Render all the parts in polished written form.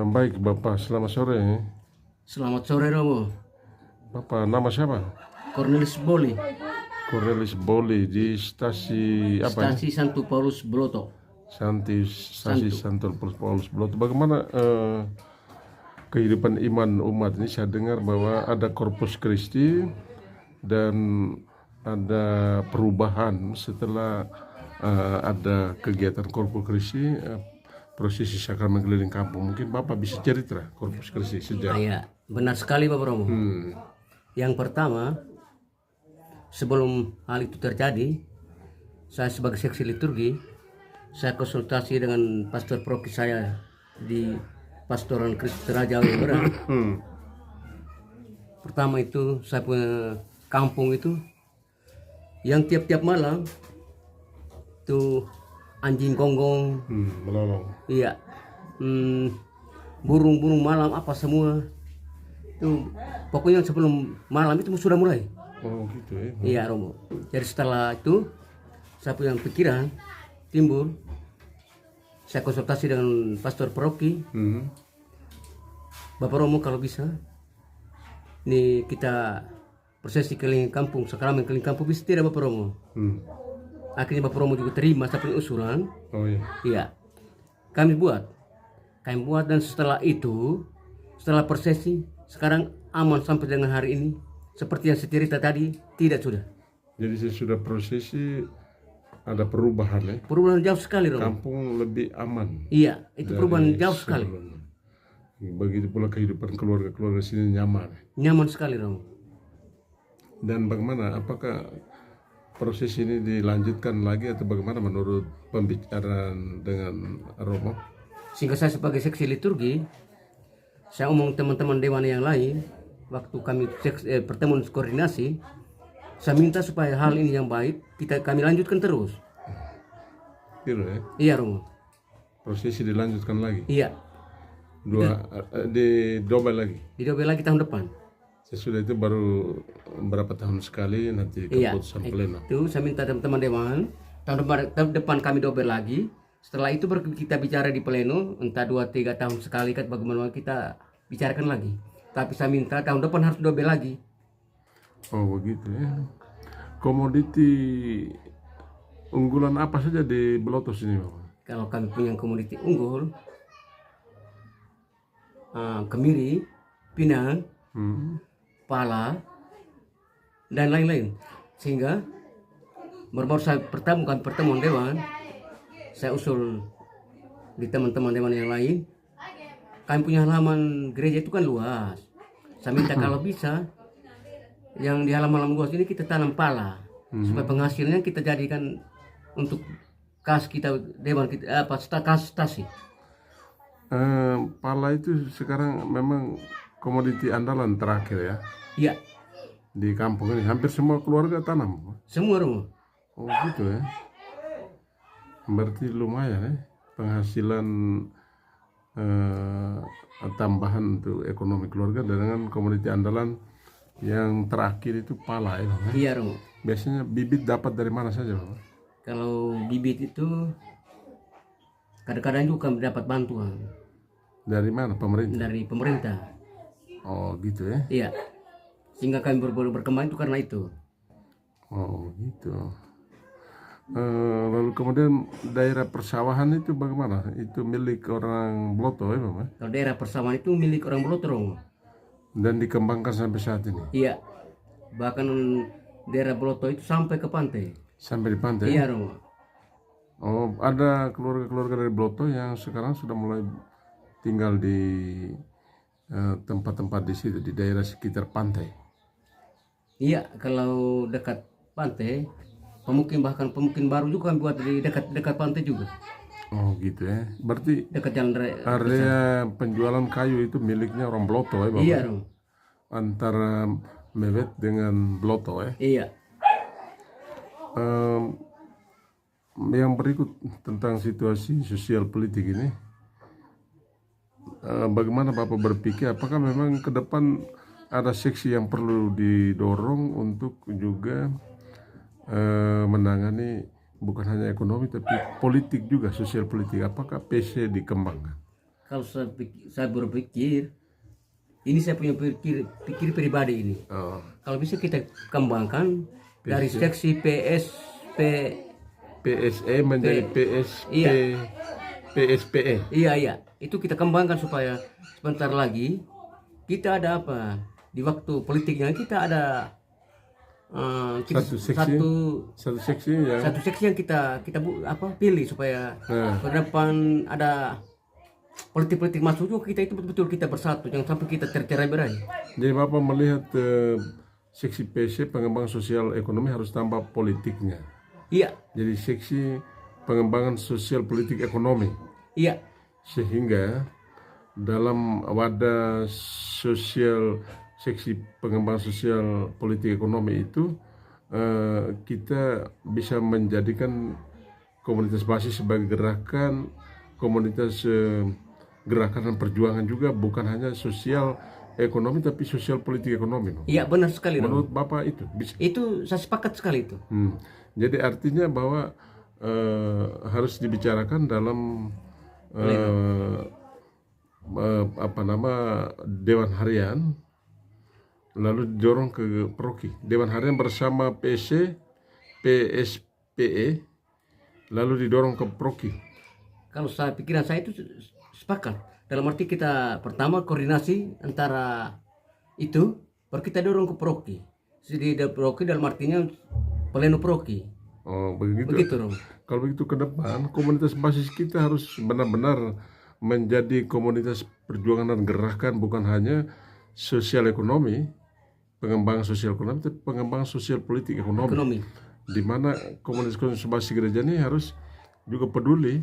Baik Bapak, selamat sore. Selamat sore Romo. Bapak nama siapa? Cornelis Boli, Cornelis Boli di stasi apa ini? Stasi Santo Paulus Bloto. Stasi Santo Paulus Bloto. Bagaimana kehidupan iman umat ini? Saya dengar bahwa ada Corpus Christi dan ada perubahan setelah ada kegiatan Corpus Christi, prosesi sakramen keliling kampung. Mungkin Bapak bisa cerita Corpus Christi sejak. Ya, benar sekali Bapak Romo. Yang pertama, sebelum hal itu terjadi, saya sebagai seksi liturgi, saya konsultasi dengan pastor proki saya di Pastoran Kristus Raja Barat. Pertama itu saya punya kampung itu yang tiap-tiap malam tuh anjing gonggong, Melolong. iya, burung-burung malam apa semua itu pokoknya sebelum malam itu sudah mulai. Oh gitu ya. Iya Romo. Jadi setelah itu saya punya pikiran timbul, saya konsultasi dengan pastor paroki. Bapak Romo kalau bisa nih kita prosesi keliling kampung, sakramen keliling kampung bisa tidak Bapak Romo? Akhirnya Bapak Romo juga terima saya punya usulan. Oh iya. Iya, kami buat dan setelah itu, setelah prosesi sekarang aman sampai dengan hari ini. Seperti yang saya cerita tadi, tidak sudah. Jadi sesudah prosesi ada perubahan ya. Perubahan jauh sekali Romo. Kampung lebih aman. Iya, itu dari perubahan jauh sekali. sebelumnya. Begitu pula kehidupan keluarga sini nyaman. Nyaman sekali Romo. Dan bagaimana? Apakah proses ini dilanjutkan lagi atau bagaimana menurut pembicaraan dengan Romo? Sehingga saya sebagai seksi liturgi, saya omong teman-teman dewan yang lain, waktu kami pertemuan koordinasi, saya minta supaya hal ini yang baik kami lanjutkan terus. Gitu ya. Iya Romo. Prosesi dilanjutkan lagi. Iya. Di double lagi. Didobel lagi tahun depan. Sesudah itu baru berapa tahun sekali nanti Iya. keputusan pleno. Itu saya minta teman-teman dewan tahun depan kami dobel lagi. Setelah itu baru kita bicara di pleno, entah 2-3 tahun sekali kan bagaimana kita bicarakan lagi. Tapi saya minta tahun depan harus dobel lagi. Oh begitu ya. Komoditi unggulan apa saja di Belotos ini Bapak? Kalau kami punya komoditi unggul, kemiri, pinang, pala, dan lain-lain. Sehingga baru saya pertemuan dewan, saya usul di teman-teman dewan yang lain, kami punya halaman gereja itu kan luas. Saya minta kalau bisa yang di halaman luas ini kita tanam pala, supaya penghasilnya kita jadikan untuk kas kita dewan kita kas stasi. Pala itu sekarang memang komoditi andalan terakhir ya Iya, di kampung ini. Hampir semua keluarga tanam. semua Romo. Oh gitu ya. Berarti lumayan ya penghasilan tambahan untuk ekonomi keluarga dengan komoditi andalan yang terakhir itu pala ya Bang. Iya Romo. Biasanya bibit dapat dari mana saja Bang? Kalau bibit itu kadang-kadang juga kami dapat bantuan Dari mana? Pemerintah? dari pemerintah. Oh gitu ya. Iya. Sehingga kami berkembang itu karena itu. Oh gitu. Lalu kemudian daerah persawahan itu bagaimana? Itu milik orang Bloto ya Bang? Kalau daerah persawahan itu milik orang Bloto. Dan dikembangkan sampai saat ini? Iya. Bahkan daerah Bloto itu sampai ke pantai. Sampai di pantai? Iya Romo. Oh, ada keluarga-keluarga dari Bloto yang sekarang sudah mulai tinggal di tempat-tempat di situ, di daerah sekitar pantai. Iya, kalau dekat pantai, bahkan pemukim baru juga kan buat di dekat pantai juga. Oh gitu ya. Berarti Dekat jalan raya. area penjualan kayu itu miliknya orang Bloto ya Bapak? Iya Romo. Antara Mewet dengan Bloto ya. Iya. Yang berikut tentang situasi sosial politik ini, bagaimana Bapak berpikir apakah memang ke depan ada seksi yang perlu didorong untuk juga menangani bukan hanya ekonomi tapi politik juga, sosial politik? Apakah PC dikembangkan? Kalau saya berpikir, ini saya punya pikir pribadi ini. Oh, Kalau bisa kita kembangkan dari seksi PSP, PSE menjadi Iya. PSPE. iya, itu kita kembangkan supaya sebentar lagi kita ada apa di waktu politiknya kita ada kita Satu seksi. Satu seksi ya. satu seksi yang kita pilih supaya Nah, ke depan ada politik masuk juga kita itu betul-betul kita bersatu, jangan sampai kita tercerai-berai. jadi Bapak melihat seksi PC pengembangan sosial ekonomi harus tambah politiknya. Iya, Jadi seksi pengembangan sosial politik ekonomi, iya, sehingga dalam wadah sosial seksi pengembangan sosial politik ekonomi itu kita bisa menjadikan komunitas basis sebagai gerakan komunitas gerakan dan perjuangan juga, bukan hanya sosial ekonomi tapi sosial politik ekonomi. No? iya benar sekali Romo. Menurut Bapak itu bisa? Itu saya sepakat sekali itu. Jadi artinya bahwa harus dibicarakan dalam Dewan Harian, lalu didorong ke Proki. Dewan Harian bersama PC, PSPE, lalu didorong ke Proki. Kalau pikiran saya itu sepakat. Dalam arti kita pertama koordinasi antara itu, baru kita dorong ke Proki. Jadi Proki dalam artinya pleno Proki. Oh, begitu. Begitu Romo. Kalau begitu ke depan, komunitas basis kita harus benar-benar menjadi komunitas perjuangan dan gerakan, bukan hanya sosial ekonomi, pengembangan sosial ekonomi, tapi pengembangan sosial politik ekonomi. Di mana komunitas basis gereja ini harus juga peduli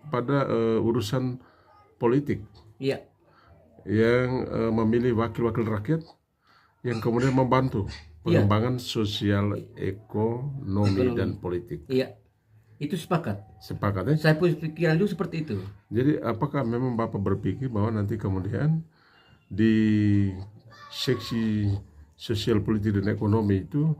pada urusan politik. Iya. Yang memilih wakil-wakil rakyat yang kemudian membantu pengembangan sosial ekonomi dan politik. Iya. Itu sepakat. Sepakat ya? Saya punya pikiran juga seperti itu. Jadi apakah memang Bapak berpikir bahwa nanti kemudian di seksi sosial politik dan ekonomi itu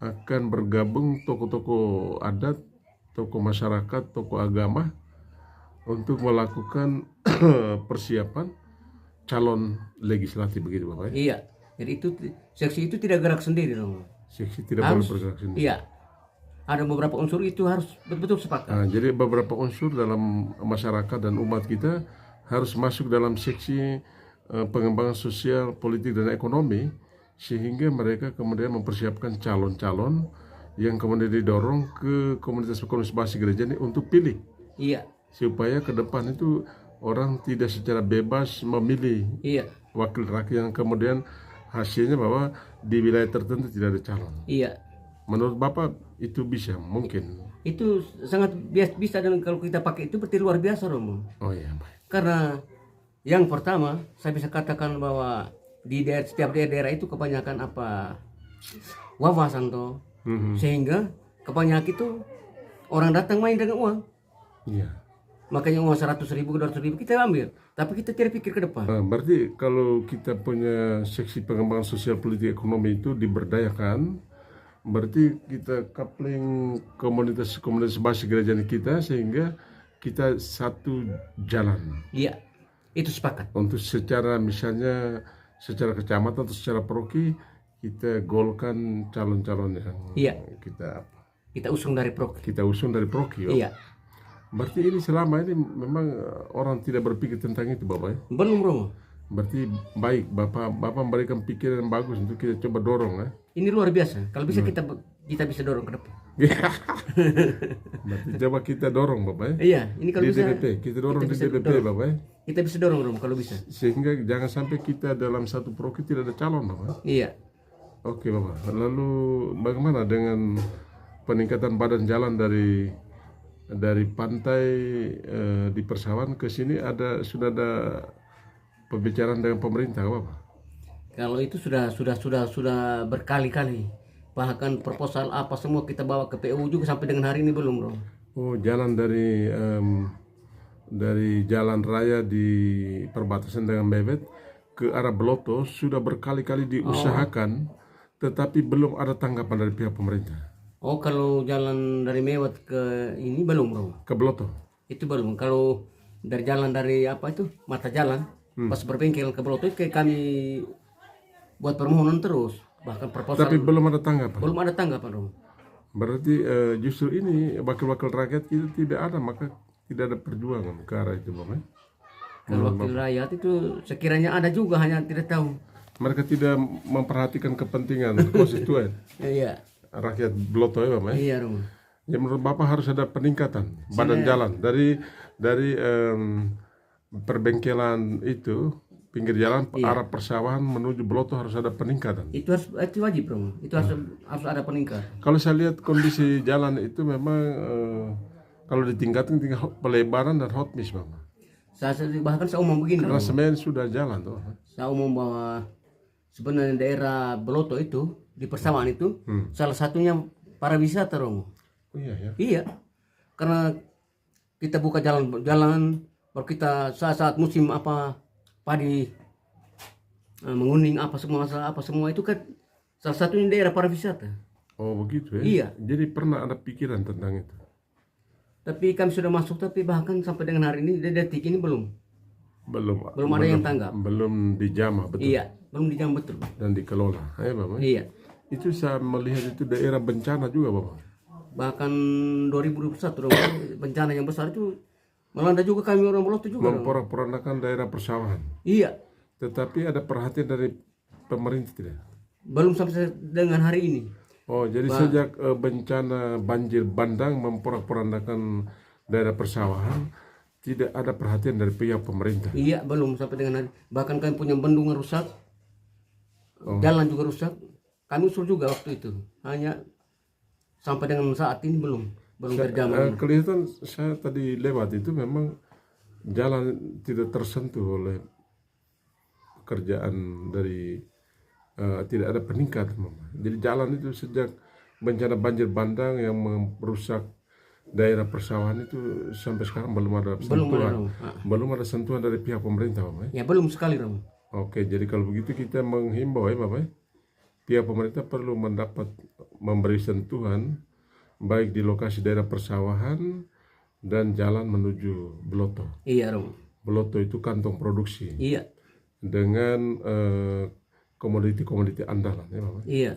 akan bergabung tokoh-tokoh adat, tokoh masyarakat, tokoh agama untuk melakukan persiapan calon legislatif, begitu Bapak ya? Iya. Jadi itu seksi itu tidak gerak sendiri dong. Seksi tidak boleh bergerak sendiri. Iya. Ada beberapa unsur itu harus betul-betul sepakat. Nah, jadi beberapa unsur dalam masyarakat dan umat kita harus masuk dalam seksi pengembangan sosial, politik dan ekonomi, sehingga mereka kemudian mempersiapkan calon-calon yang kemudian didorong ke komunitas basis gereja ini untuk pilih. Iya. Supaya ke depan itu orang tidak secara bebas memilih wakil rakyat yang kemudian hasilnya bahwa di wilayah tertentu tidak ada calon. Iya. Menurut Bapak itu bisa, mungkin? Itu sangat bisa, dan kalau kita pakai itu berarti luar biasa Romo. Oh iya, baik. Karena yang pertama saya bisa katakan bahwa di setiap daerah itu kebanyakan wawasan toh. Sehingga kebanyakan itu orang datang main dengan uang. Iya. Makanya uang 100.000, 200.000 kita ambil, tapi kita tidak pikir ke depan. Berarti kalau kita punya seksi pengembangan sosial politik ekonomi itu diberdayakan, berarti kita coupling komunitas basis gereja kita sehingga kita satu jalan. Iya, itu sepakat. Untuk secara misalnya secara kecamatan atau secara proki kita golkan calon-calon yang kita usung dari proki. Kita usung dari proki. Iya. Berarti ini selama ini memang orang tidak berpikir tentang itu Bapak ya? Belum Romo. Berarti baik Bapak memberikan pikiran yang bagus untuk kita coba dorong ya. Ini luar biasa. Kalau bisa kita bisa dorong ke depan. Berarti coba kita dorong Bapak ya. Iya, ini kalau di bisa DPP, kita dorong di DPP Bapak ya. Kita bisa dorong Romo kalau bisa. Sehingga jangan sampai kita dalam satu proki tidak ada calon Bapak. Iya. Oke Bapak. Lalu bagaimana dengan peningkatan badan jalan dari pantai di Persawahan ke sini sudah ada pembicaraan dengan pemerintah Bapak? Kalau itu sudah berkali-kali. Bahkan proposal apa semua kita bawa ke PU juga sampai dengan hari ini belum, Bro. Oh, jalan dari jalan raya di perbatasan dengan Bebet ke arah Beloto sudah berkali-kali diusahakan, tetapi belum ada tanggapan dari pihak pemerintah. Oh, kalau jalan dari Mewat ke ini belum, Bro. Ke Beloto? Itu belum. Kalau dari jalan dari apa itu mata jalan pas berbengkel ke Broto itu kayak kami buat permohonan terus bahkan proposal Tapi belum ada tanggapan. belum ada tanggapan Romo. Berarti justru ini wakil-wakil rakyat kita tidak ada, maka tidak ada perjuangan ke arah itu, Bang. Kalau wakil rakyat itu sekiranya ada juga hanya tidak tahu. Mereka tidak memperhatikan kepentingan konstituen Iya, rakyat Bloto ya, Bang. iya Romo. Ya menurut Bapak harus ada peningkatan badan jalan dari perbengkelan itu pinggir jalan arah persawahan menuju Bloto harus ada peningkatan. Itu wajib Romo. Itu harus ada peningkatan. Kalau saya lihat kondisi jalan itu memang kalau ditingkatin tinggal pelebaran dan hotmiss, Bang. Bahkan saya umum begini Karena Romo. semen sudah jalan tuh. Saya umum bahwa sebenarnya daerah Beloto itu di persawahan itu salah satunya para wisata Romo. Oh, iya ya. Iya, karena kita buka jalan-jalan baru kita saat musim apa padi menguning apa semua itu kan salah satunya daerah para wisata. Oh begitu ya. Iya. Jadi pernah ada pikiran tentang itu. Tapi kami sudah masuk tapi bahkan sampai dengan hari ini detik ini belum ada yang tanggap. Belum dijamah betul. Iya, belum dijam betul. Dan dikelola. Ya, Bapak. Iya. Itu saya melihat itu daerah bencana juga, Bapak. Bahkan 2021 bencana yang besar itu melanda juga kami orang Beloto juga. Memporak-porandakan daerah persawahan. Iya, Tetapi ada perhatian dari pemerintah tidak? belum sampai dengan hari ini. Oh, jadi sejak bencana banjir bandang memporak-porandakan daerah persawahan, tidak ada perhatian dari pihak pemerintah. Iya, belum sampai dengan hari. Bahkan kami punya bendungan rusak, jalan juga rusak. Kami usul juga waktu itu. Hanya sampai dengan saat ini belum terjamah. Kelihatan saya tadi lewat itu memang jalan tidak tersentuh oleh pekerjaan dari tidak ada peningkatan. Jadi jalan itu sejak bencana banjir bandang yang merusak daerah persawahan itu sampai sekarang belum ada sentuhan. Belum ada sentuhan dari pihak pemerintah, Bapak. Ya belum sekali, Romo. Oke, jadi kalau begitu kita menghimbau ya, Bapak. Pihak pemerintah perlu memberi sentuhan baik di lokasi daerah persawahan dan jalan menuju Beloto. Iya, Romo. Beloto itu kantong produksi. Iya. Dengan komoditi-komoditi andalan ya, Bapak. Iya.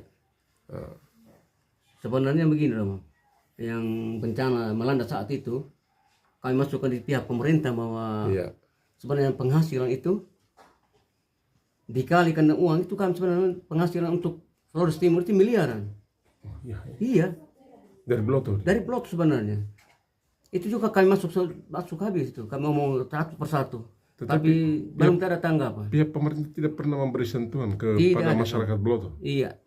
Sebenarnya begini, Romo. Yang bencana melanda saat itu kami masukkan di pihak pemerintah bahwa sebenarnya penghasilan itu dikalikan dengan uang itu kan sebenarnya penghasilan untuk Flores Timur itu miliaran. Iya. Dari Beloto. Dari Beloto sebenarnya. Itu juga kami masuk habis itu. Kami ngomong satu persatu. Tapi belum ada tanggapan. Pihak pemerintah tidak pernah memberi sentuhan kepada masyarakat Beloto. Iya.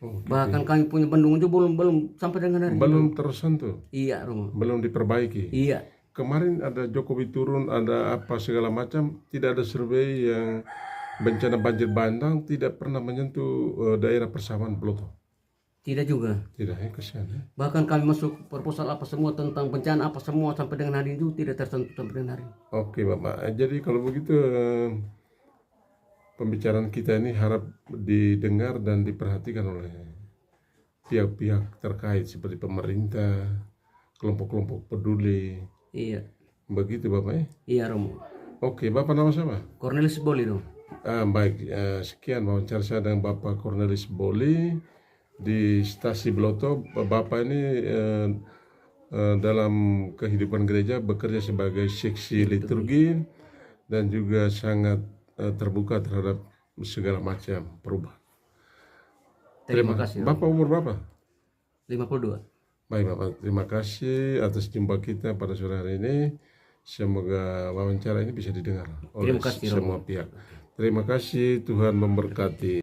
Bahkan kami punya bendungan itu belum sampai dengan hari belum tersentuh. Iya, Romo. Belum diperbaiki. Iya. Kemarin ada Jokowi turun, ada apa segala macam, tidak ada survei yang bencana banjir bandang tidak pernah menyentuh daerah persawahan Beloto. Tidak juga. Tidak, ya kasihan ya. Bahkan kami masuk proposal apa semua tentang bencana apa semua sampai dengan hari itu tidak tersentuh sampai dengan hari. Oke, Bapak. Jadi kalau begitu pembicaraan kita ini harap didengar dan diperhatikan oleh pihak-pihak terkait seperti pemerintah, kelompok-kelompok peduli. Iya. Begitu, Bapak ya? Iya, Romo. Oke, Bapak nama siapa? Cornelis Boli, Romo. Baik, sekian wawancara saya dengan Bapak Cornelis Boli di Stasi Beloto. Bapak ini dalam kehidupan gereja bekerja sebagai seksi liturgi dan juga sangat terbuka terhadap segala macam perubahan. Terima kasih. Bapak umur berapa? 52. Baik, Bapak, terima kasih atas jumpa kita pada sore hari ini. Semoga wawancara ini bisa didengar oleh semua pihak. Terima kasih, Tuhan memberkati.